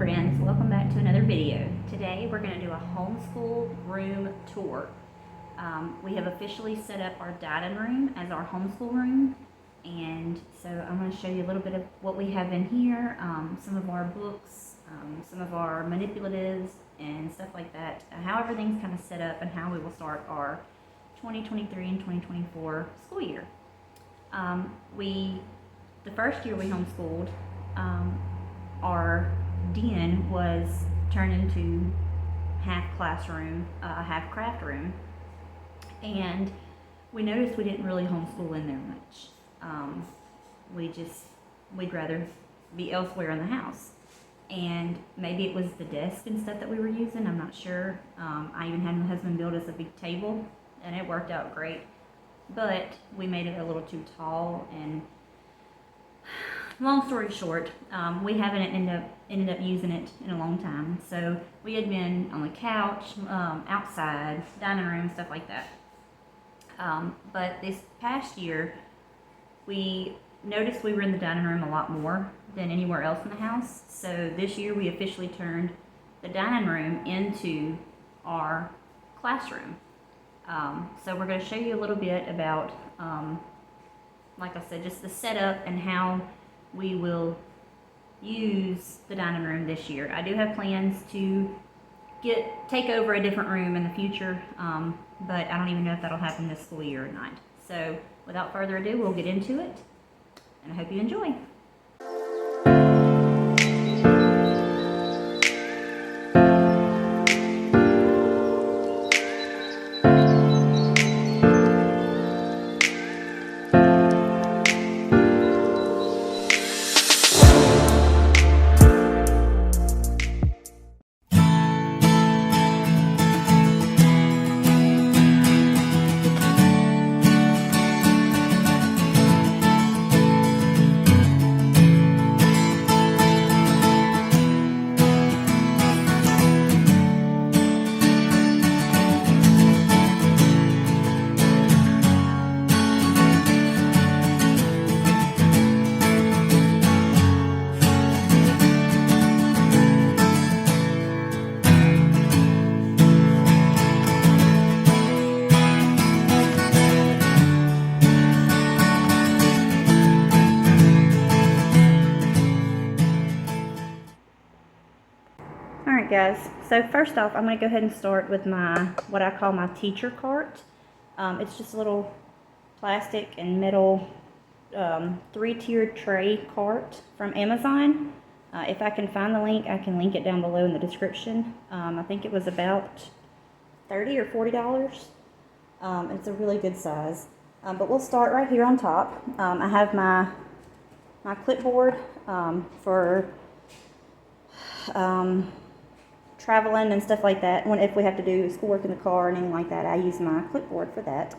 friends, welcome back to another video. Today we're going to do a homeschool room tour. We have officially set up our dining room as our homeschool room, and so I'm going to show you a little bit of what we have in here, some of our books, some of our manipulatives and stuff like that, how everything's kind of set up and how we will start our 2023 and 2024 school year. The first year we homeschooled, our den was turned into half classroom, half craft room, and we noticed we didn't really homeschool in there much. We'd rather be elsewhere in the house, and maybe it was the desk and stuff that we were using, I'm not sure. I even had my husband build us a big table, and it worked out great, but we made it a little too tall, and long story short, we haven't ended up using it in a long time. So we had been on the couch, outside, dining room, stuff like that. But this past year, we noticed we were in the dining room a lot more than anywhere else in the house. So this year we officially turned the dining room into our classroom. So we're going to show you a little bit about, like I said, just the setup and how we will use the dining room this year. I do have plans to take over a different room in the future, but I don't even know if that'll happen this school year or not. So without further ado, we'll get into it, and I hope you enjoy. Alright guys, so first off I'm going to go ahead and start with what I call my teacher cart. It's just a little plastic and metal 3-tiered tray cart from Amazon. If I can find the link, I can link it down below in the description. I think it was about $30 or $40. It's a really good size. But we'll start right here on top. I have my clipboard for traveling and stuff like that. If we have to do schoolwork in the car or anything like that, I use my clipboard for that.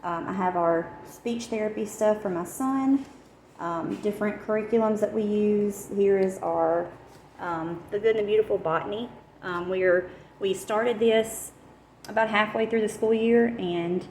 I have our speech therapy stuff for my son, different curriculums that we use. Here is our The Good and the Beautiful Botany. We started this about halfway through the school year, and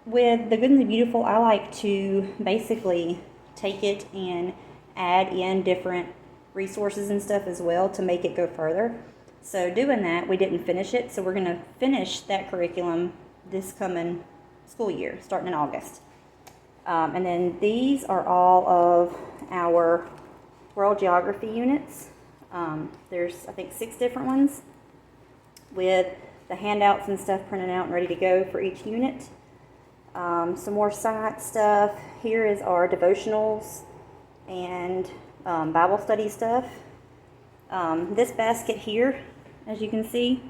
with The Good and the Beautiful, I like to basically take it and add in different resources and stuff as well to make it go further. So doing that, we didn't finish it, so we're going to finish that curriculum this coming school year, starting in August. And then these are all of our world geography units. There's, I think, 6 different ones with the handouts and stuff printed out and ready to go for each unit. Some more science stuff. Here is our devotionals and Bible study stuff. This basket here, as you can see,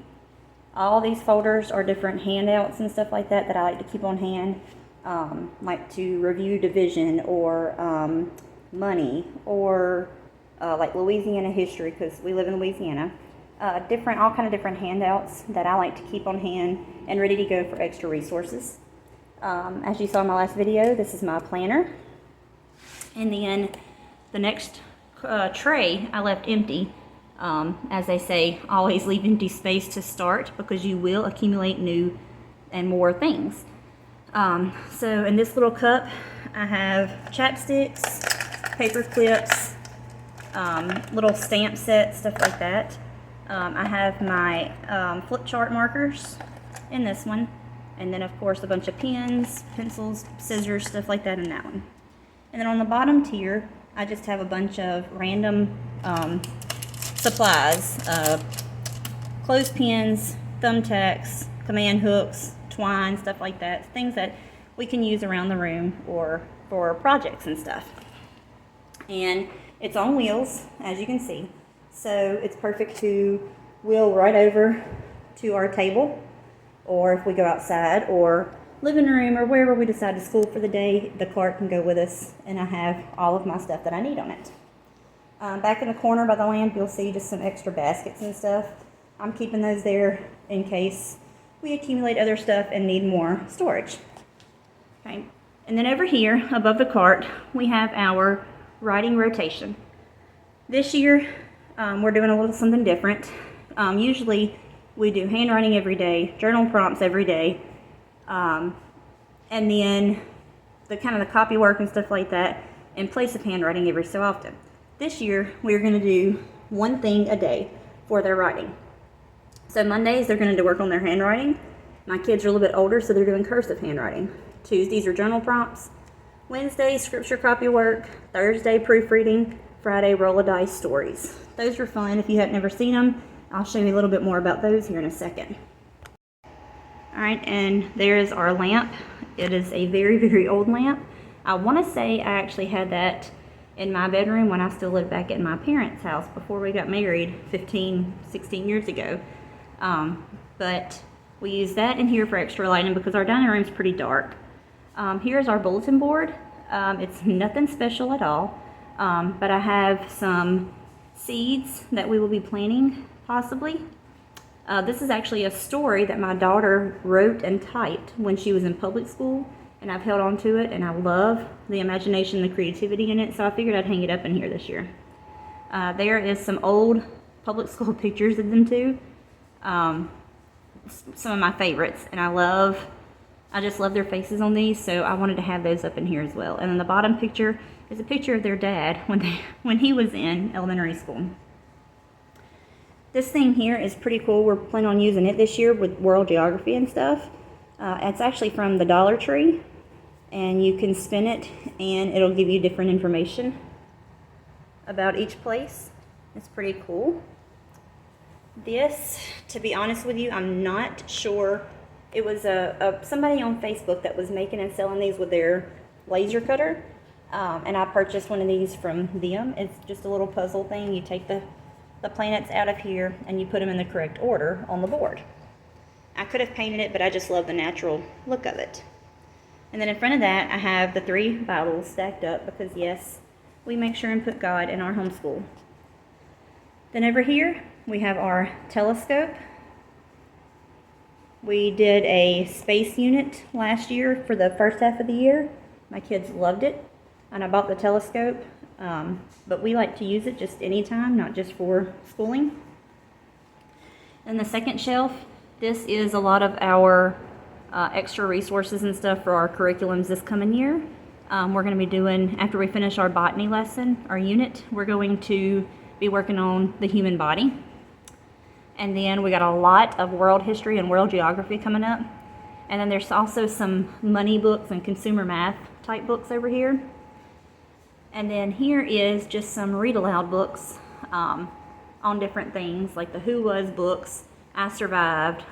all these folders are different handouts and stuff like that I like to keep on hand, like to review division or money or like Louisiana history, because we live in Louisiana. All kind of different handouts that I like to keep on hand and ready to go for extra resources. As you saw in my last video, this is my planner. And then the next tray I left empty. As they say, always leave empty space to start, because you will accumulate new and more things. So in this little cup, I have chapsticks, paper clips, little stamp sets, stuff like that. I have my flip chart markers in this one. And then, of course, a bunch of pens, pencils, scissors, stuff like that in that one. And then on the bottom tier, I just have a bunch of random supplies. Clothespins, thumbtacks, command hooks, twine, stuff like that. Things that we can use around the room or for projects and stuff. And it's on wheels, as you can see. So it's perfect to wheel right over to our table, or if we go outside or living room or wherever we decide to school for the day, the cart can go with us, and I have all of my stuff that I need on it. Back in the corner by the lamp, you'll see just some extra baskets and stuff. I'm keeping those there in case we accumulate other stuff and need more storage. Okay, and then over here above the cart, we have our writing rotation. This year, we're doing a little something different. Usually, we do handwriting every day, journal prompts every day, and then the kind of the copy work and stuff like that in place of handwriting every so often. This year, we're going to do one thing a day for their writing. So Mondays, they're going to work on their handwriting. My kids are a little bit older, so they're doing cursive handwriting. Tuesdays are journal prompts. Wednesday, scripture copy work. Thursday, proofreading. Friday, roll of dice stories. Those are fun. If you haven't never seen them, I'll show you a little bit more about those here in a second. Alright, and there is our lamp. It is a very, very old lamp. I want to say I actually had that in my bedroom when I still lived back at my parents' house before we got married 15, 16 years ago. But we use that in here for extra lighting because our dining room is pretty dark. Here's our bulletin board. It's nothing special at all, but I have some seeds that we will be planting possibly. This is actually a story that my daughter wrote and typed when she was in public school, and I've held on to it, and I love the imagination, the creativity in it, so I figured I'd hang it up in here this year. There is some old public school pictures of them too. Some of my favorites, and I just love their faces on these, so I wanted to have those up in here as well. And then the bottom picture is a picture of their dad when he was in elementary school. This thing here is pretty cool. We're planning on using it this year with world geography and stuff. It's actually from the Dollar Tree, and you can spin it and it'll give you different information about each place. It's pretty cool. This, to be honest with you, I'm not sure. It was somebody on Facebook that was making and selling these with their laser cutter, and I purchased one of these from them. It's just a little puzzle thing. You take the planets out of here and you put them in the correct order on the board. I could have painted it, but I just love the natural look of it. And then in front of that, I have the 3 Bibles stacked up because, yes, we make sure and put God in our homeschool. Then over here, we have our telescope. We did a space unit last year for the first half of the year. My kids loved it, and I bought the telescope, but we like to use it just anytime, not just for schooling. And the second shelf, this is a lot of our extra resources and stuff for our curriculums this coming year. We're going to be doing, after we finish our botany lesson, our unit, we're going to be working on the human body. And then we got a lot of world history and world geography coming up. And then there's also some money books and consumer math type books over here. And then here is just some read aloud books on different things, like the Who Was books, I Survived,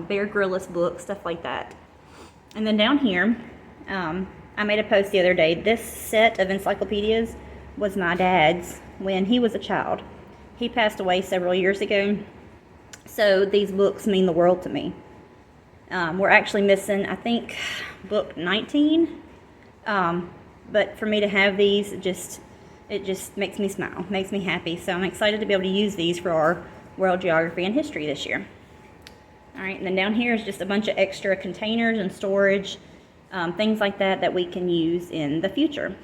Bear Grylls books, stuff like that. And then down here, I made a post the other day. This set of encyclopedias was my dad's when he was a child. He passed away several years ago, so these books mean the world to me. We're actually missing, I think, book 19, but for me to have these, it just makes me smile, makes me happy. So I'm excited to be able to use these for our world geography and history this year. All right, and then down here is just a bunch of extra containers and storage, things like that we can use in the future.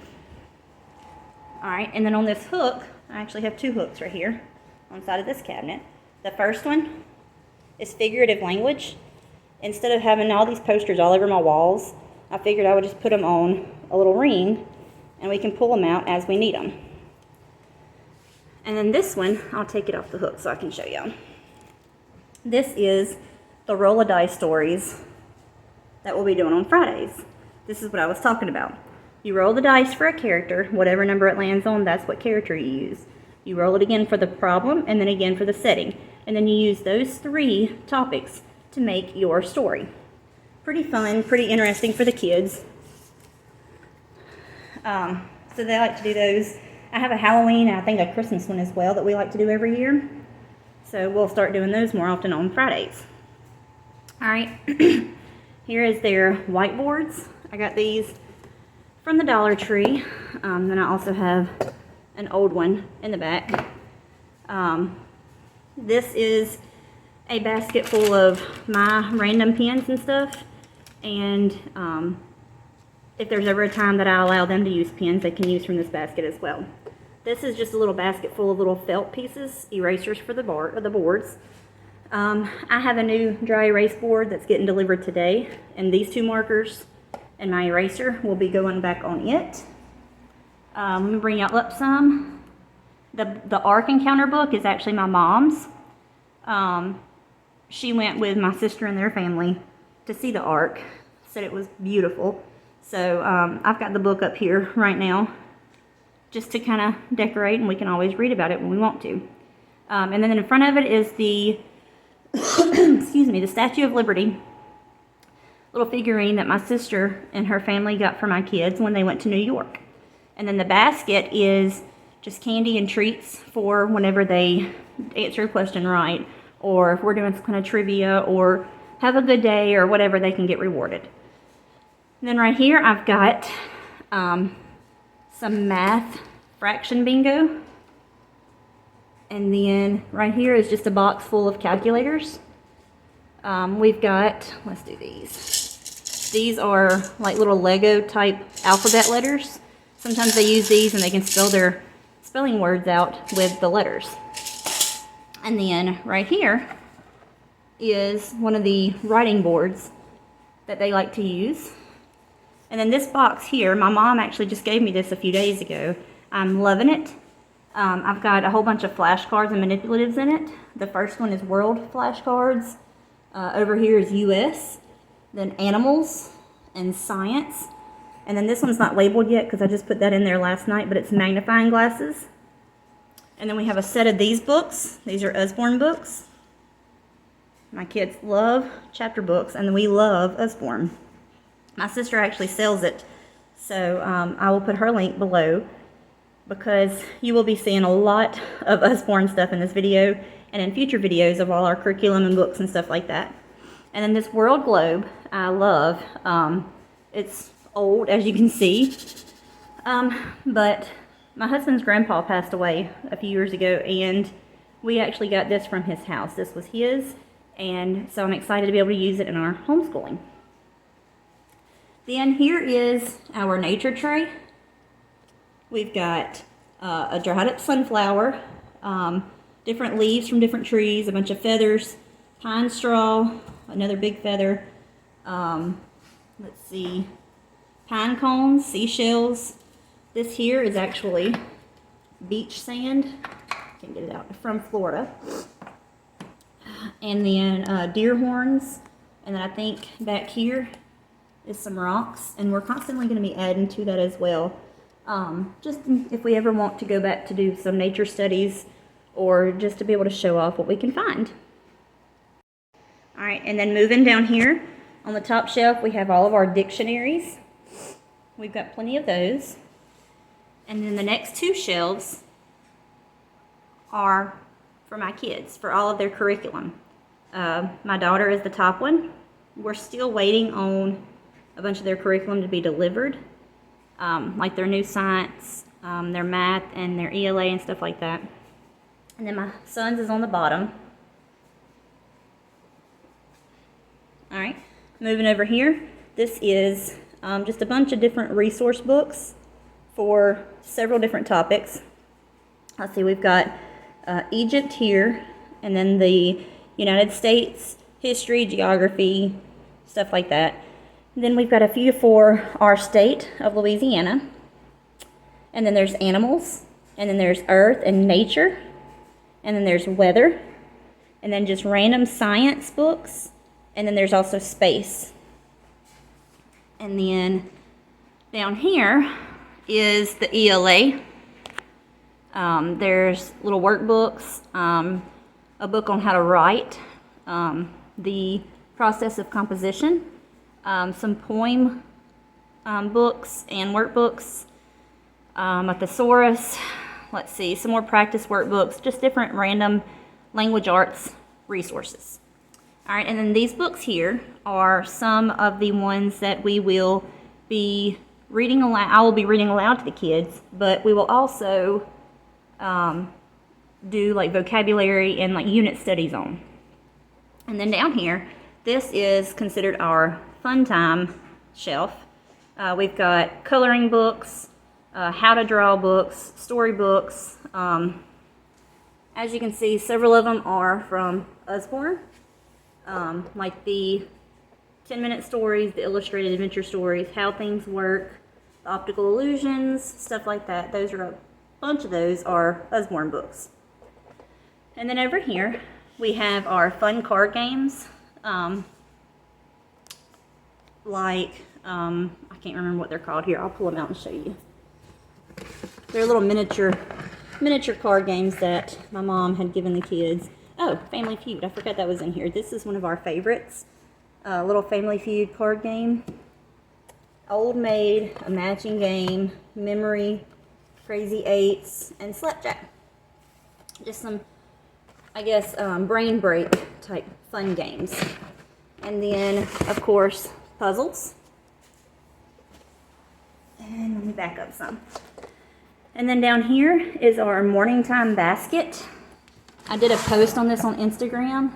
All right, and then on this hook, I actually have 2 hooks right here on the side of this cabinet. The first one is figurative language. Instead of having all these posters all over my walls, I figured I would just put them on a little ring, and we can pull them out as we need them. And then this one, I'll take it off the hook so I can show y'all. This is the roll of dice stories that we'll be doing on Fridays. This is what I was talking about. You roll the dice for a character, whatever number it lands on, that's what character you use. You roll it again for the problem, and then again for the setting. And then you use those 3 topics to make your story. Pretty fun, pretty interesting for the kids. So they like to do those. I have a Halloween and I think a Christmas one as well that we like to do every year. So we'll start doing those more often on Fridays. Alright, here is their whiteboards. I got these from the Dollar Tree. Then I also have an old one in the back. This is a basket full of my random pens and stuff. And if there's ever a time that I allow them to use pens, they can use from this basket as well. This is just a little basket full of little felt pieces, erasers for the boards. I have a new dry erase board that's getting delivered today, and these 2 markers and my eraser will be going back on it. Let me bring y'all up some. The Ark Encounter book is actually my mom's. She went with my sister and their family to see the Ark. Said it was beautiful. So I've got the book up here right now just to kind of decorate, and we can always read about it when we want to. And then in front of it is the, excuse me, the Statue of Liberty. Little figurine that my sister and her family got for my kids when they went to New York. And then the basket is just candy and treats for whenever they answer a question right, or if we're doing some kind of trivia, or have a good day, or whatever, they can get rewarded. And then right here I've got some math fraction bingo. And then right here is just a box full of calculators. We've got, let's do these. These are like little Lego type alphabet letters. Sometimes they use these and they can spell their spelling words out with the letters. And then right here is one of the writing boards that they like to use. And then this box here, my mom actually just gave me this a few days ago. I'm loving it. I've got a whole bunch of flashcards and manipulatives in it. The first one is world flashcards. Over here is US, then animals and science. And then this one's not labeled yet because I just put that in there last night, but it's magnifying glasses. And then we have a set of these books. These are Usborne books. My kids love chapter books, and we love Usborne. My sister actually sells it, so I will put her link below, because you will be seeing a lot of Usborne stuff in this video and in future videos of all our curriculum and books and stuff like that. And then this world globe I love. It's old, as you can see, but my husband's grandpa passed away a few years ago, and we actually got this from his house. This was his, and so I'm excited to be able to use it in our homeschooling. Then here is our nature tray. We've got a dried up sunflower, different leaves from different trees, a bunch of feathers, pine straw, another big feather, let's see, pine cones, seashells. This here is actually beach sand, can't get it out, from Florida. And then deer horns, and then I think back here is some rocks, and we're constantly going to be adding to that as well. Just if we ever want to go back to do some nature studies, or just to be able to show off what we can find. Alright, and then moving down here, on the top shelf we have all of our dictionaries. We've got plenty of those. And then the next 2 shelves are for my kids, for all of their curriculum. My daughter is the top one. We're still waiting on a bunch of their curriculum to be delivered, like their new science, their math, and their ELA and stuff like that. And then my son's is on the bottom. Alright, moving over here, this is just a bunch of different resource books for several different topics. Let's see, we've got Egypt here, and then the United States, history, geography, stuff like that. And then we've got a few for our state of Louisiana. And then there's animals, And then there's earth and nature. And then there's weather. And then just random science books. And then there's also space. And then down here is the ELA. There's little workbooks, a book on how to write, the process of composition, some poem books and workbooks, a thesaurus, let's see, some more practice workbooks, just different random language arts resources. All right, and then these books here are some of the ones that we will be reading aloud. I will be reading aloud to the kids, but we will also do like vocabulary and like unit studies on. And then down here, this is considered our fun time shelf. We've got coloring books, how to draw books, story books. As you can see, several of them are from Usborne, like the 10-minute stories, the illustrated adventure stories, how things work, the optical illusions, stuff like that. Those are a bunch of those are Usborne books. And then over here, we have our fun card games, I can't remember what they're called here. I'll pull them out and show you. They're little miniature card games that my mom had given the kids. Oh, Family Feud. I forgot that was in here. This is one of our favorites. Little Family Feud card game. Old Maid, a matching game, memory, crazy eights, and slapjack. Just some, I guess, brain break type fun games. And then, of course, puzzles. And let me back up some. And then down here is our morning time basket. I did a post on this on Instagram,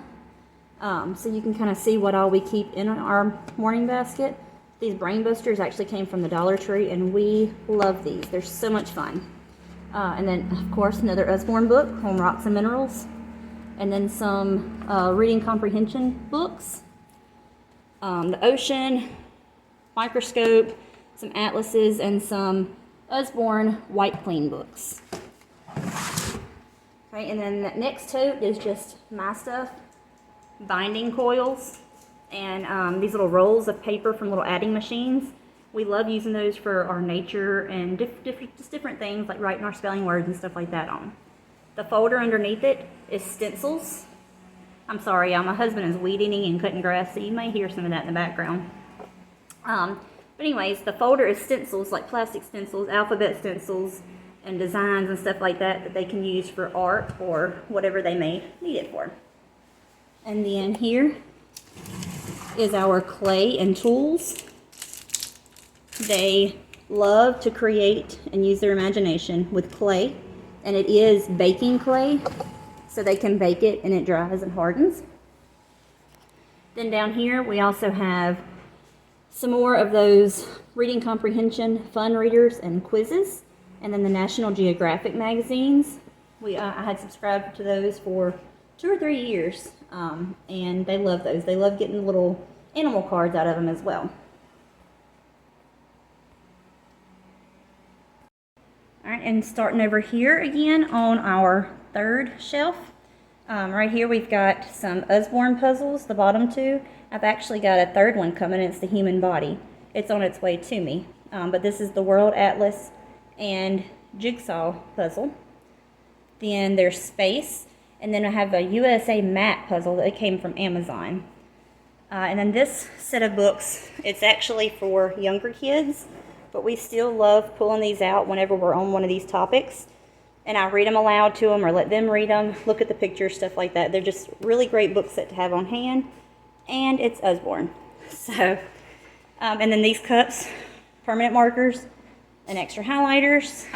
so you can kind of see what all we keep in our morning basket. These brain boosters actually came from the Dollar Tree, and we love these. They're so much fun. And then, of course, another Usborne book, Home Rocks and Minerals. And then some reading comprehension books. The ocean, microscope, some atlases, and some Usborne White Clean books. Okay, and then that next tote is just my stuff. Binding coils and these little rolls of paper from little adding machines. We love using those for our nature and just different things like writing our spelling words and stuff like that on. The folder underneath it is stencils. I'm sorry, y'all, my husband is weed eating and cutting grass, so you may hear some of that in the background. But anyways, the folder is stencils, like plastic stencils, alphabet stencils, and designs and stuff like that they can use for art or whatever they may need it for. And then here is our clay and tools. They love to create and use their imagination with clay, and it is baking clay, so they can bake it and it dries and hardens. Then down here we also have some more of those reading comprehension fun readers and quizzes, and then the National Geographic magazines. I had subscribed to those for 2 or 3 years, and they love those. They love getting little animal cards out of them as well. All right, and starting over here again on our third shelf, right here we've got some Usborne puzzles, the bottom two. I've actually got a third one coming, it's the human body. It's on its way to me, but this is the World Atlas and Jigsaw puzzle. Then there's space, and then I have a USA map puzzle that came from Amazon. And then this set of books, it's actually for younger kids, but we still love pulling these out whenever we're on one of these topics. And I read them aloud to them or let them read them, look at the pictures, stuff like that. They're just really great books to have on hand, and it's Usborne. So, and then these cups, permanent markers, and extra highlighters.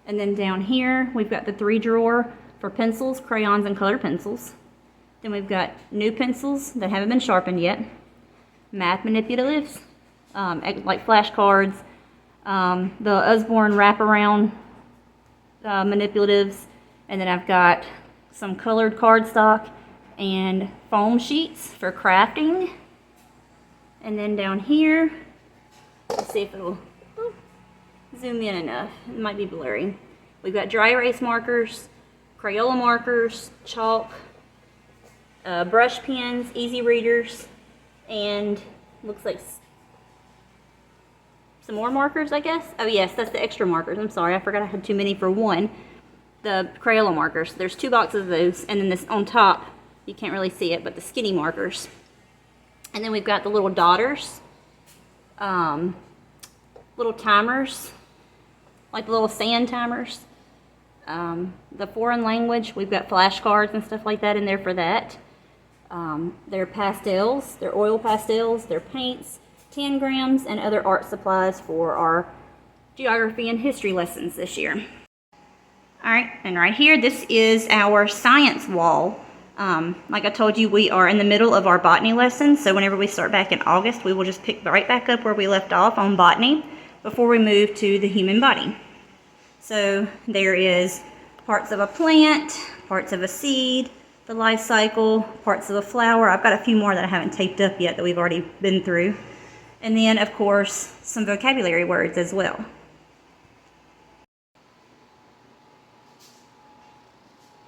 And then down here, we've got the 3-drawer for pencils, crayons, and colored pencils. Then we've got new pencils that haven't been sharpened yet, math manipulatives, like flashcards, the Usborne wraparound manipulatives, and then I've got some colored cardstock and foam sheets for crafting. And then down here, let's see if it'll zoom in enough. It might be blurry. We've got dry erase markers, Crayola markers, chalk, brush pens, easy readers, and looks like some more markers, I guess. Oh yes, that's the extra markers. I'm sorry, I forgot I had too many for one. The Crayola markers. There's 2 boxes of those, and then this on top, you can't really see it, but the skinny markers. And then we've got the little dotters, little timers, like the little sand timers. The foreign language, we've got flashcards and stuff like that in there for that. Their pastels, their oil pastels, their paints, tangrams, and other art supplies for our geography and history lessons this year. Alright, and right here, this is our science wall. Like I told you, we are in the middle of our botany lesson, so whenever we start back in August, we will just pick right back up where we left off on botany before we move to the human body. So there is parts of a plant, parts of a seed, the life cycle, parts of a flower. I've got a few more that I haven't taped up yet that we've already been through. And then, of course, some vocabulary words as well.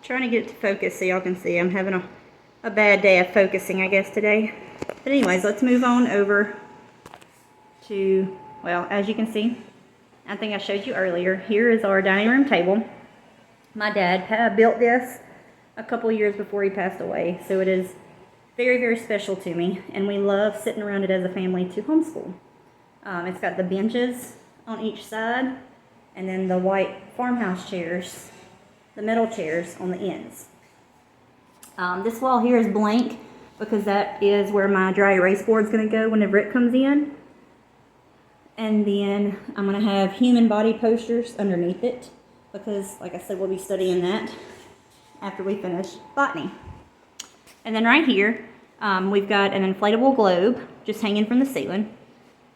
Trying to get it to focus so y'all can see. I'm having a bad day of focusing, I guess, today. But anyways, let's move on over to, well, as you can see, I think I showed you earlier, here is our dining room table. My dad built this a couple years before he passed away, so it is very, very special to me, and we love sitting around it as a family to homeschool. It's got the benches on each side, and then the white farmhouse chairs, the metal chairs on the ends. This wall here is blank because that is where my dry erase board is going to go whenever it comes in. And then I'm going to have human body posters underneath it because, like I said, we'll be studying that after we finish botany. And then right here, we've got an inflatable globe just hanging from the ceiling.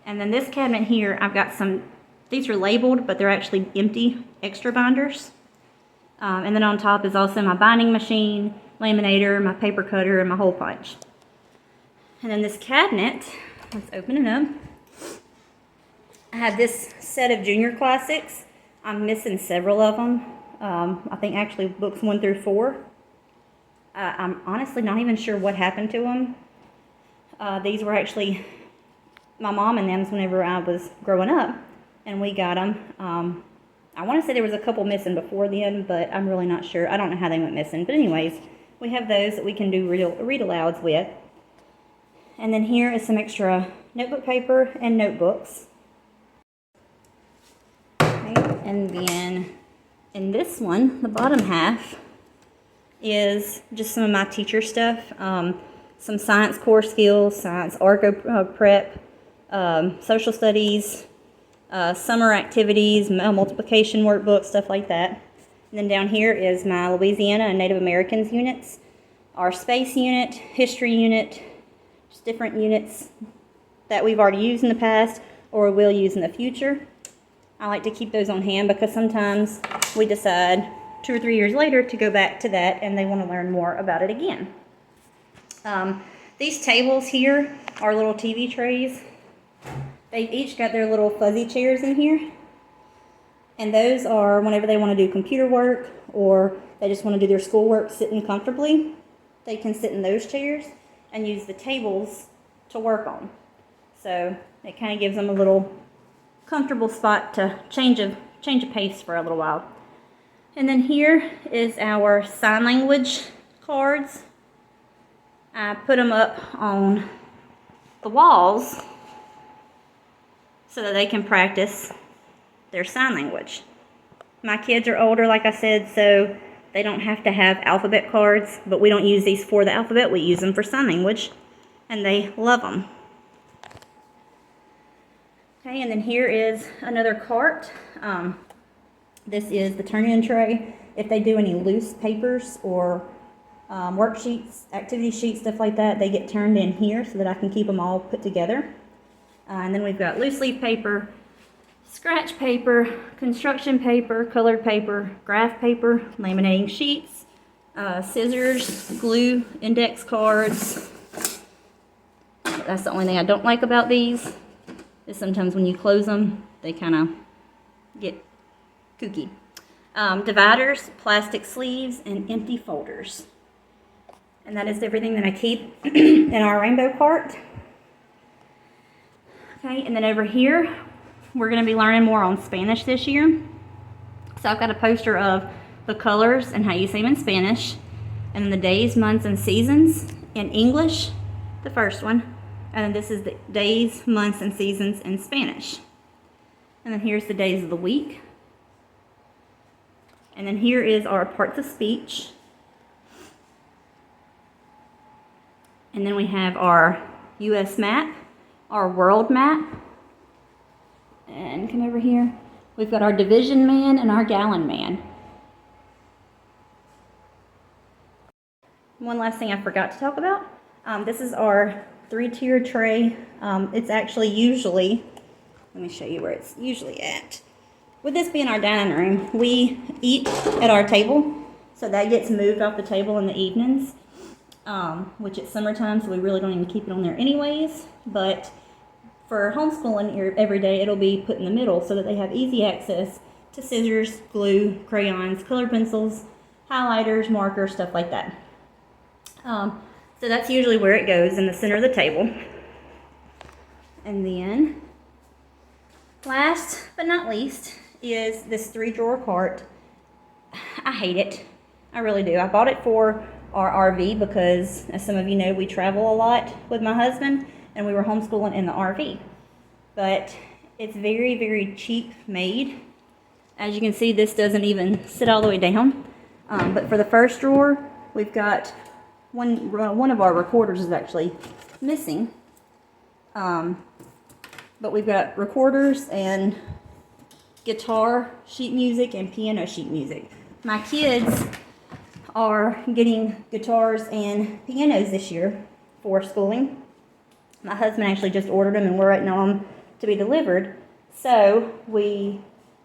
And then this cabinet here, I've got these are labeled, but they're actually empty extra binders. And then on top is also my binding machine, laminator, my paper cutter, and my hole punch. And then this cabinet, let's open it up. I have this set of junior classics. I'm missing several of them. I think actually books 1 through 4. I'm honestly not even sure what happened to them. These were actually my mom and them's whenever I was growing up, and we got them. I want to say there was a couple missing before then, but I'm really not sure. I don't know how they went missing. But anyways, we have those that we can do read-alouds with. And then here is some extra notebook paper and notebooks. Okay, and then in this one, the bottom half, is just some of my teacher stuff. Some science core skills, science ARCO prep, social studies, summer activities, multiplication workbooks, stuff like that. And then down here is my Louisiana and Native Americans units, our space unit, history unit, just different units that we've already used in the past or will use in the future. I like to keep those on hand because sometimes we decide 2 or 3 years later to go back to that and they want to learn more about it again. These tables here are little TV trays. They've each got their little fuzzy chairs in here. And those are whenever they want to do computer work or they just want to do their schoolwork sitting comfortably, they can sit in those chairs and use the tables to work on. So it kind of gives them a little comfortable spot to change of pace for a little while. And then here is our sign language cards. I put them up on the walls so that they can practice their sign language. My kids are older, like I said, so they don't have to have alphabet cards, but we don't use these for the alphabet, we use them for sign language, and they love them. Okay, and then here is another cart. This is the turn-in tray. If they do any loose papers or worksheets, activity sheets, stuff like that, they get turned in here so that I can keep them all put together. And then we've got loose leaf paper, scratch paper, construction paper, colored paper, graph paper, laminating sheets, scissors, glue, index cards. That's the only thing I don't like about these, is sometimes when you close them, they kind of get kooky. dividers, plastic sleeves, and empty folders. And that is everything that I keep in our rainbow cart. Okay, and then over here, we're going to be learning more on Spanish this year. So I've got a poster of the colors and how you say them in Spanish, and then the days, months, and seasons in English, the first one. And then this is the days, months, and seasons in Spanish. And then here's the days of the week. And then here is our parts of speech. And then we have our US map, our world map. And come over here. We've got our division man and our gallon man. One last thing I forgot to talk about. This is our 3-tier tray. It's actually usually, let me show you where it's usually at. With this being our dining room, we eat at our table, so that gets moved off the table in the evenings, which it's summertime, so we really don't even keep it on there anyways. But for homeschooling every day, it'll be put in the middle so that they have easy access to scissors, glue, crayons, colored pencils, highlighters, markers, stuff like that. So that's usually where it goes, in the center of the table. And then, last but not least, is this 3-drawer cart. I hate it. I really do. I bought it for our RV because, as some of you know, we travel a lot with my husband, and we were homeschooling in the RV. But it's very, very cheap made. As you can see, this doesn't even sit all the way down. But for the first drawer, we've got one of our recorders is actually missing. But we've got recorders and guitar sheet music and piano sheet music. My kids are getting guitars and pianos this year for schooling. My husband actually just ordered them, and we're waiting on them to be delivered. So we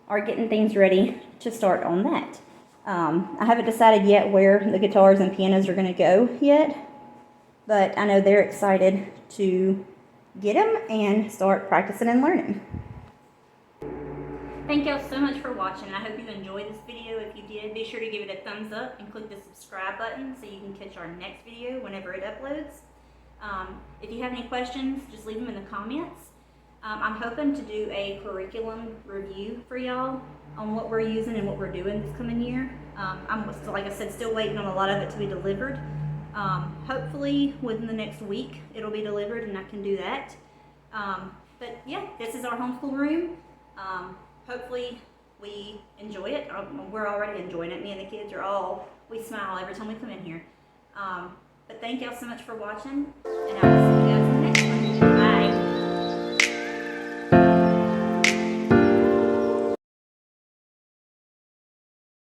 are getting things ready to start on that. I haven't decided yet where the guitars and pianos are going to go yet, but I know they're excited to get them and start practicing and learning. Thank y'all so much for watching. I hope you enjoyed this video. If you did, be sure to give it a thumbs up and click the subscribe button so you can catch our next video whenever it uploads. If you have any questions, just leave them in the comments. I'm hoping to do a curriculum review for y'all on what we're using and what we're doing this coming year. I'm, like I said, still waiting on a lot of it to be delivered. Hopefully within the next week it'll be delivered and I can do that. But yeah, this is our homeschool room. Hopefully we enjoy it. We're already enjoying it. Me and the kids we smile every time we come in here. But thank y'all so much for watching, and I will see you guys